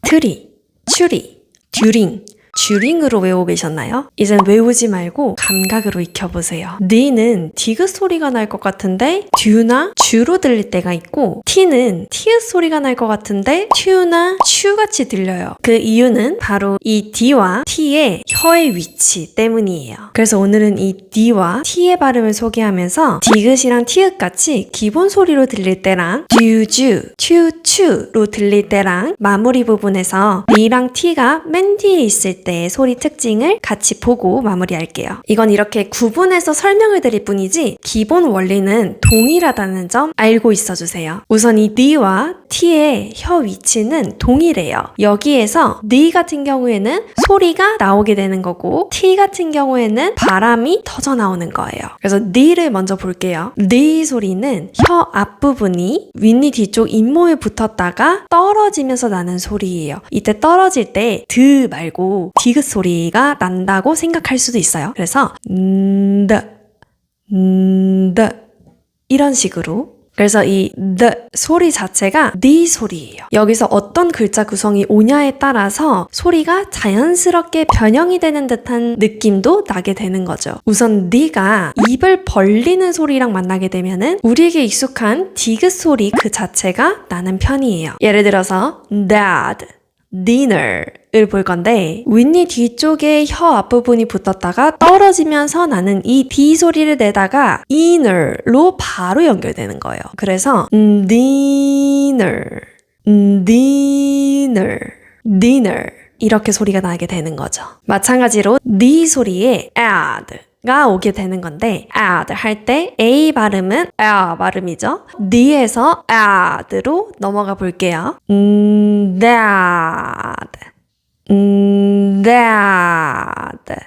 트리, 추리, 듀링, 듀링으로 외우고 계셨나요? 이젠 외우지 말고 감각으로 익혀보세요. 니는 디귿 소리가 날 것 같은데 듀나 쥬로 들릴 때가 있고 티는 티읕 소리가 날 것 같은데 튜나 츄같이 들려요. 그 이유는 바로 이 D와 T의 혀의 위치 때문이에요. 그래서 오늘은 이 D와 T의 발음을 소개하면서 디귿이랑 티읕 같이 기본 소리로 들릴 때랑 듀, 튜로 들릴 때랑 마무리 부분에서 D랑 T가 맨 뒤에 있을 때의 소리 특징을 같이 보고 마무리할게요. 이건 이렇게 구분해서 설명을 드릴 뿐이지 기본 원리는 동일하다는 점 알고 있어주세요. 우선 이 D와 T의 혀 위치는 동일해요. 여기에서 D 같은 경우에는 소리가 나오게 되는 거고 T 같은 경우에는 바람이 터져 나오는 거예요. 그래서 D를 먼저 볼게요. D 소리는 혀 앞부분이 윗니 뒤쪽 잇몸에 붙었다가 떨어지면서 나는 소리예요. 이때 떨어질 때 드 말고 디귿 소리가 난다고 생각할 수도 있어요. 그래서 이런 식으로. 그래서 이 소리 자체가 D 소리예요. 여기서 어떤 글자 구성이 오냐에 따라서 소리가 자연스럽게 변형이 되는 듯한 느낌도 나게 되는 거죠. 우선 D가 입을 벌리는 소리랑 만나게 되면은 우리에게 익숙한 디귿 소리 그 자체가 나는 편이에요. 예를 들어서 dad, dinner을 볼 건데 윗니 뒤쪽에 혀 앞부분이 붙었다가 떨어지면서 나는 이 D 소리를 내다가 inner로 바로 연결되는 거예요. 그래서 dinner 이렇게 소리가 나게 되는 거죠. 마찬가지로 D 소리에 add가 오게 되는 건데 add 할 때 A 발음은 A 발음이죠. D에서 add로 넘어가 볼게요. that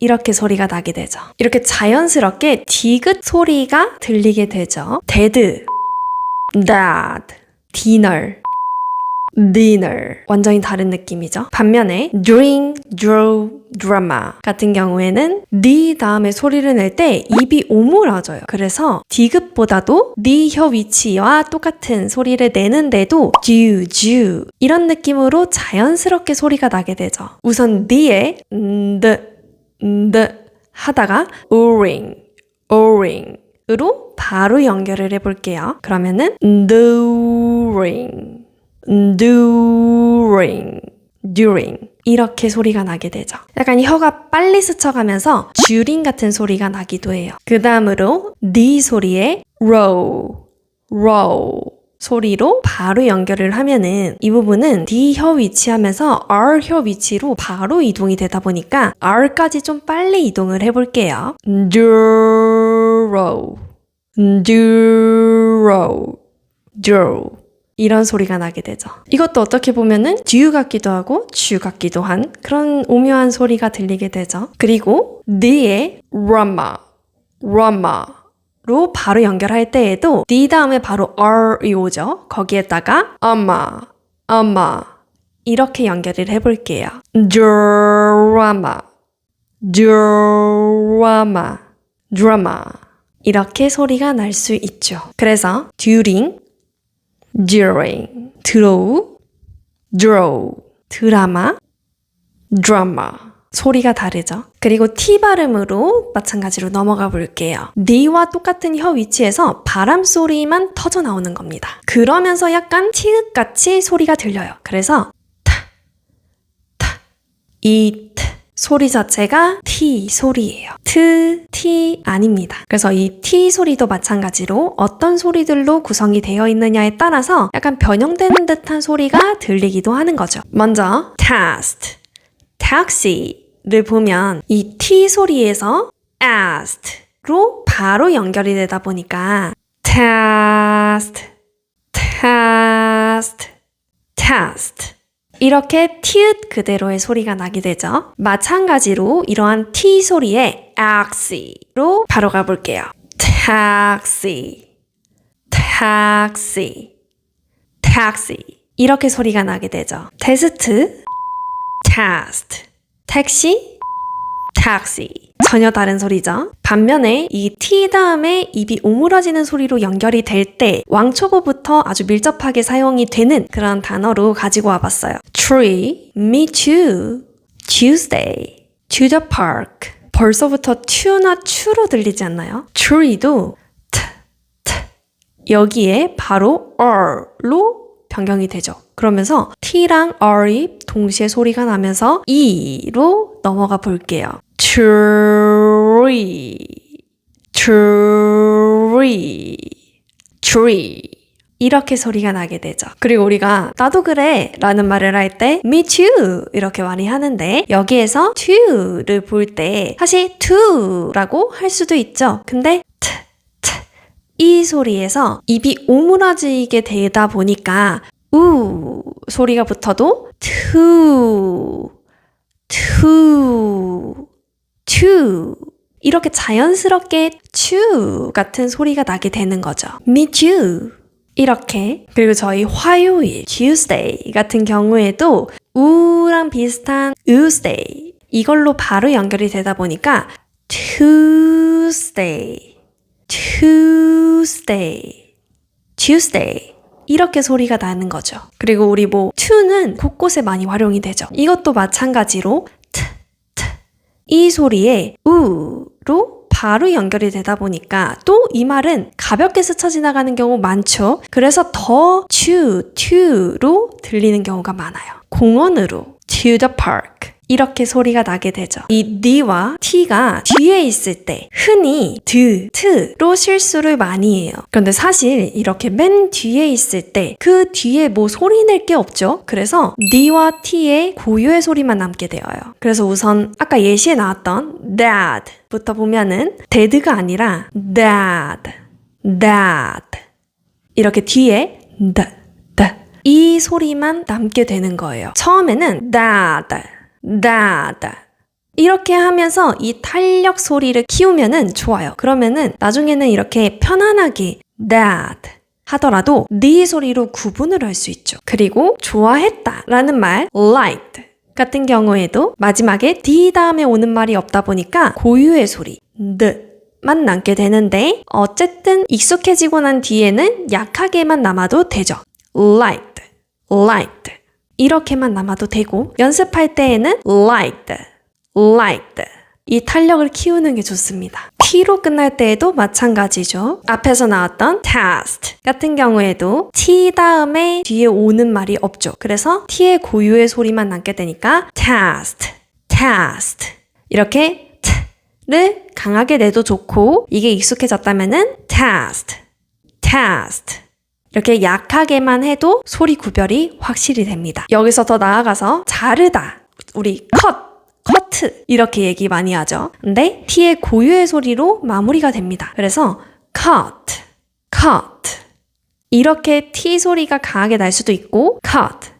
이렇게 소리가 나게 되죠. 이렇게 자연스럽게 디귿 소리가 들리게 되죠. dad, dad, dinner 완전히 다른 느낌이죠. 반면에 drink, draw, drama 같은 경우에는 D 다음에 소리를 낼 때 입이 오므라져요. 그래서 디귿보다도 D 혀 위치와 똑같은 소리를 내는데도 듀 이런 느낌으로 자연스럽게 소리가 나게 되죠. 우선 D에 하다가 오링 으로 바로 연결을 해볼게요. 그러면은 during 이렇게 소리가 나게 되죠. 약간 혀가 빨리 스쳐가면서 듀링 같은 소리가 나기도 해요. 그 다음으로 D 소리에 row 소리로 바로 연결을 하면은 이 부분은 D 혀 위치하면서 R 혀 위치로 바로 이동이 되다 보니까 R까지 좀 빨리 이동을 해볼게요. draw 이런 소리가 나게 되죠. 이것도 어떻게 보면은 듀 같기도 하고 주 같기도 한 그런 오묘한 소리가 들리게 되죠. 그리고 D의 로 바로 연결할 때에도 D 다음에 바로 R이 오죠. 거기에다가 엄마 이렇게 연결을 해볼게요. drama 이렇게 소리가 날 수 있죠. 그래서 during, draw, 드라마, drama 소리가 다르죠. 그리고 T 발음으로 마찬가지로 넘어가 볼게요. D와 똑같은 혀 위치에서 바람 소리만 터져 나오는 겁니다. 그러면서 약간 티읕같이 소리가 들려요. 그래서 이 소리 자체가 T 소리예요. T 아닙니다. 그래서 이 T 소리도 마찬가지로 어떤 소리들로 구성이 되어 있느냐에 따라서 약간 변형되는 듯한 소리가 들리기도 하는 거죠. 먼저 taxi를 보면 이 T 소리에서 asked로 바로 연결이 되다 보니까 tasked 이렇게 티읕 그대로의 소리가 나게 되죠. 마찬가지로 이러한 T 소리에 taxi로 바로 가볼게요. taxi 이렇게 소리가 나게 되죠. 테스트, 택시, taxi 전혀 다른 소리죠. 반면에 이 T 다음에 입이 오므라지는 소리로 연결이 될 때 왕초보부터 아주 밀접하게 사용이 되는 그런 단어로 가지고 와봤어요. Tree, me too, Tuesday, to the park. 벌써부터 to나 to로 들리지 않나요? tree도 여기에 바로 r로 변경이 되죠. 그러면서 t랑 r이 동시에 소리가 나면서 e로 넘어가 볼게요. tree, tree, tree 이렇게 소리가 나게 되죠. 그리고 우리가 나도 그래 라는 말을 할 때 me too 이렇게 많이 하는데 여기에서 to를 볼 때 사실 to라고 할 수도 있죠. 근데 이 소리에서 입이 오므라지게 되다 보니까 우 소리가 붙어도 to, to, to 이렇게 자연스럽게 to 같은 소리가 나게 되는 거죠. me too 이렇게. 그리고 저희 화요일 Tuesday 같은 경우에도 우랑 비슷한 Tuesday 이걸로 바로 연결이 되다 보니까 Tuesday, Tuesday, Tuesday 이렇게 소리가 나는 거죠. 그리고 우리 to는 곳곳에 많이 활용이 되죠. 이것도 마찬가지로 이 소리에 우로 바로 연결이 되다 보니까 또 이 말은 가볍게 스쳐 지나가는 경우 많죠. 그래서 더 to로 들리는 경우가 많아요. 공원으로 to the park 이렇게 소리가 나게 되죠. 이 the와 t가 뒤에 있을 때 흔히 t로 실수를 많이 해요. 그런데 사실 이렇게 맨 뒤에 있을 때 그 뒤에 소리 낼 게 없죠. 그래서 the와 t의 고유의 소리만 남게 되어요. 그래서 우선 아까 예시에 나왔던 dad 부터 보면은 dad가 아니라 dad, dad 이렇게 뒤에 이 소리만 남게 되는 거예요. 처음에는 dad dad 이렇게 하면서 이 탄력 소리를 키우면은 좋아요. 그러면은 나중에는 이렇게 편안하게 dad 하더라도 the 소리로 구분을 할 수 있죠. 그리고 좋아했다 라는 말 liked 같은 경우에도 마지막에 the 다음에 오는 말이 없다 보니까 고유의 소리 the만 남게 되는데 어쨌든 익숙해지고 난 뒤에는 약하게만 남아도 되죠. liked, liked 이렇게만 남아도 되고 연습할 때에는 liked, liked 이 탄력을 키우는 게 좋습니다. T로 끝날 때에도 마찬가지죠. 앞에서 나왔던 test 같은 경우에도 T 다음에 뒤에 오는 말이 없죠. 그래서 T의 고유의 소리만 남게 되니까 test, test 이렇게 T를 강하게 내도 좋고 이게 익숙해졌다면은 test, test 이렇게 약하게만 해도 소리 구별이 확실히 됩니다. 여기서 더 나아가서 자르다, 우리 커트 이렇게 얘기 많이 하죠. 근데 T의 고유의 소리로 마무리가 됩니다. 그래서 cut 이렇게 T 소리가 강하게 날 수도 있고 cut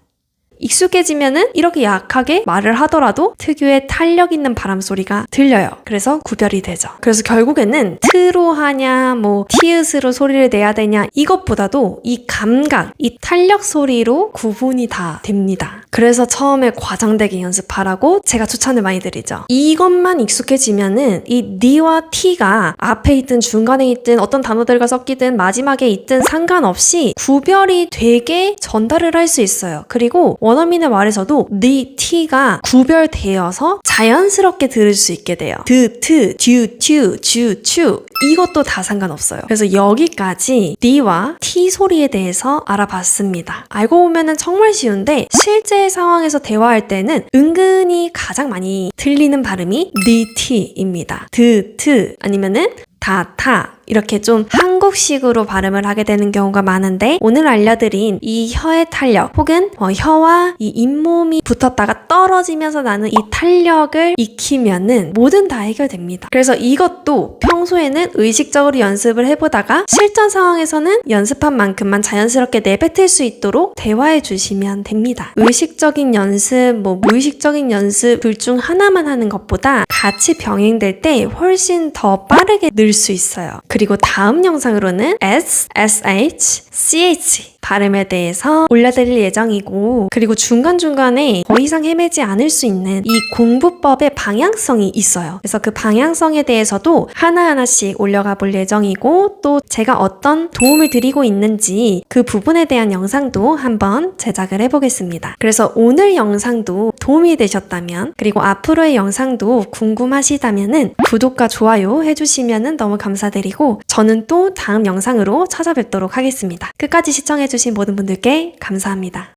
익숙해지면은 이렇게 약하게 말을 하더라도 특유의 탄력 있는 바람 소리가 들려요. 그래서 구별이 되죠. 그래서 결국에는 트로 하냐, 티읕으로 소리를 내야 되냐 이것보다도 이 감각, 이 탄력 소리로 구분이 다 됩니다. 그래서 처음에 과장되게 연습하라고 제가 추천을 많이 드리죠. 이것만 익숙해지면은 이 D와 T가 앞에 있든 중간에 있든 어떤 단어들과 섞이든 마지막에 있든 상관없이 구별이 되게 전달을 할 수 있어요. 그리고 원어민의 말에서도 the, t가 구별되어서 자연스럽게 들을 수 있게 돼요. 드, 트, 듀, 튜, 주, 추 이것도 다 상관없어요. 그래서 여기까지 the와 t 소리에 대해서 알아봤습니다. 알고 보면은 정말 쉬운데 실제 상황에서 대화할 때는 은근히 가장 많이 들리는 발음이 the, t입니다. 드, 트 아니면은 다, 타 이렇게 좀 한국식으로 발음을 하게 되는 경우가 많은데 오늘 알려드린 이 혀의 탄력 혹은 혀와 이 잇몸이 붙었다가 떨어지면서 나는 이 탄력을 익히면은 뭐든 다 해결됩니다. 그래서 이것도 평소에는 의식적으로 연습을 해보다가 실전 상황에서는 연습한 만큼만 자연스럽게 내뱉을 수 있도록 대화해 주시면 됩니다. 의식적인 연습, 무의식적인 연습 둘 중 하나만 하는 것보다 같이 병행될 때 훨씬 더 빠르게 늘 수 있어요. 그리고 다음 영상으로는 S, SH, CH 발음에 대해서 올려드릴 예정이고, 그리고 중간중간에 더 이상 헤매지 않을 수 있는 이 공부법의 방향성이 있어요. 그래서 그 방향성에 대해서도 하나하나씩 올려가 볼 예정이고, 또 제가 어떤 도움을 드리고 있는지 그 부분에 대한 영상도 한번 제작을 해보겠습니다. 그래서 오늘 영상도 도움이 되셨다면, 그리고 앞으로의 영상도 궁금하시다면은 구독과 좋아요 해주시면 너무 감사드리고, 저는 또 다음 영상으로 찾아뵙도록 하겠습니다. 끝까지 시청해주신 모든 분들께 감사합니다.